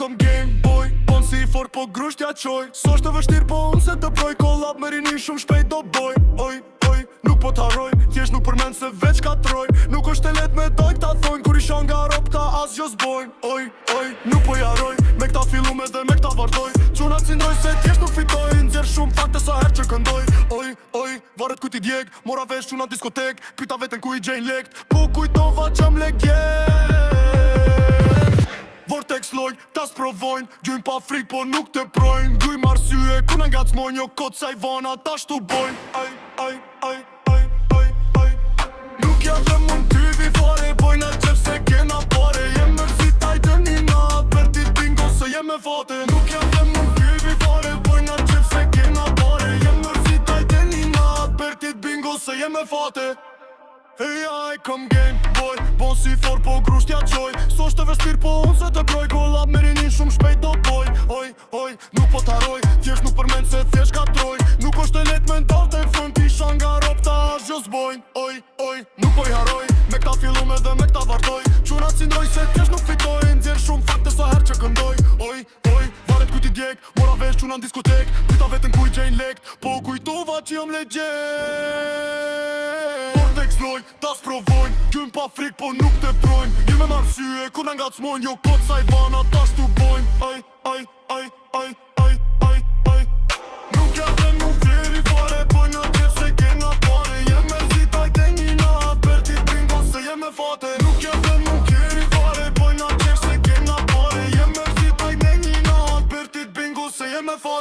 kom game boy, bon si i fort po grushtja qoj. So është të vështir po unë se të proj, kollab me rinin shumë shpejt do boj. Oj, oj, nuk po t'harroj, thjesht nuk përmen se veç ka troj. Nuk është e let me dojt ta thojnë, kur i shon nga ropta as gjo zbojnë. Oj, oj, nuk po jaroj, me këta fillume dhe me këta vardoj. Qunat cindroj se thjesht nuk fitoj, nxjerr shumë fakte sa her që këndoj. Oj, oj, varet ku ti djeg, mora vesh qunat diskotek, pyta veten ku i gjejnë lekt, po kujtova qëm legend. Vortex loj, ta sprovojnë, gjujnë pa frik po nuk të projnë. Guj marsye, ku në ngacmojnë, jo kod sa i vana ta shtu bojnë. Aj, aj, aj, aj, aj, aj. Nuk ja dhe mund tyvi fare, bojna qef se kena pare. Jem mërzit aj dënina, për ti bingo se jem me fate. Nuk ja dhe mund tyvi fare, bojna qef se kena pare. Jem mërzit aj dënina, për ti bingo se jem me fate. Hey, I kom game boy, bon si for po grushtja qoj. So është të vështir po unë se të proj, kollab me rinin shumë shpejt do boj. Oj, oj, nuk po t'harroj, thjesht nuk përmen se thjesht ka troj. Nuk është e let me ndal të front, i shan nga ropta as gjo zbojnë. Oj, oj, nuk po i harroj, me këta fillume dhe me këta vardoj. Qunat cindroj se thjesht nuk fitoj, nxjerr shumë fakte sa her që këndoj. Oj, oj, varet ku ti djeg, mora vesh qunat diskotek, pyta veten ku i gjejnë lekt, po kujtova që jam legend. Ta sprovojnë, gjujnë pa frik po nuk të projnë. Një me marsye, ku në ngacmojnë, jo kod sa i vana ta shtu bojnë. Aj, aj, aj, aj, aj, aj, aj. Nuk ja dhe nuk vjeri fare, bojna qef se kena pare. Jem me zit aj denjina, për ti bingo se jem me fate. Nuk ja dhe nuk vjeri fare, bojna qef se kena pare. Jem me zit aj denjina, për ti bingo se jem me fate.